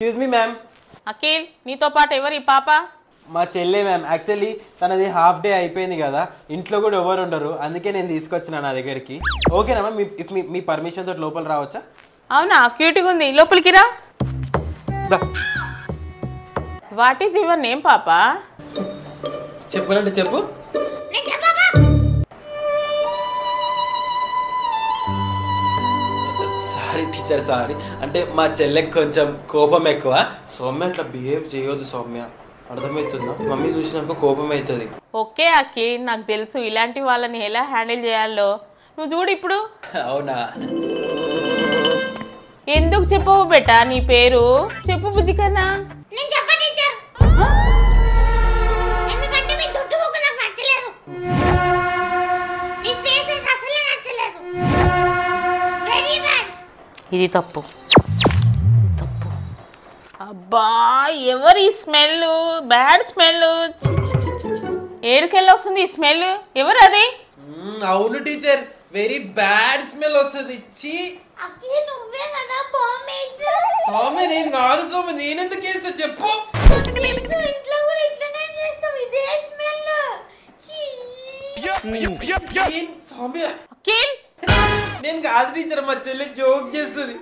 Excuse me ma'am. Akhil నీతో పాటు ఎవరి పాప? మా చెల్లె మ్యామ్. యాక్చువల్లీ తనది హాఫ్ డే అయిపోయింది కదా, ఇంట్లో కూడా ఎవరు ఉండరు, అందుకే నేను తీసుకొచ్చిన నా దగ్గరికి. ఓకేనా మ్యామ్? మీ పర్మిషన్ తోటి లోపల రావచ్చా? అవునా, క్యూట్గా ఉంది, లోపలికి రా. వాట్ ఈజ్ యువర్ నేమ్ పాప? చెప్పాలంటే చెప్పు. Sorry teacher, sorry. అంటే మా చెల్లెకి కొంచెం కోపం ఎక్కువ. సౌమ్య అట్లా బిహేవ్ చేయొద్దు సౌమ్య, అర్థమవుతుందా? మమ్మీ చూసినాక కోపం అవుతుంది. ఓకే అఖిల్, నాకు తెలుసు ఇలాంటి వాళ్ళని ఎలా హ్యాండిల్ చేయాలో. నువ్వు చూడు ఇప్పుడు. అవునా? ఎందుకు చెప్పవు బెట నీ పేరు? చెప్పు బుజ్జి కన్నా. ఇది తప్పు తప్పు. అబ్బా, ఎవరి స్మెల్? Bad smell. ఏడుకెళ్ళి వస్తుంది ఈ స్మెల్. ఎవరు అది? అవును టీచర్, వెరీ బ్యాడ్ స్మెల్ వస్తుంది. సౌమ్య నేను కాదు సౌమ్య, నేనెందుకు వేస్తా చెప్పు. సౌమ్య అఖిల్ నేను కాదు టీచర్, మా చెల్లి జోక్ చేస్తుంది.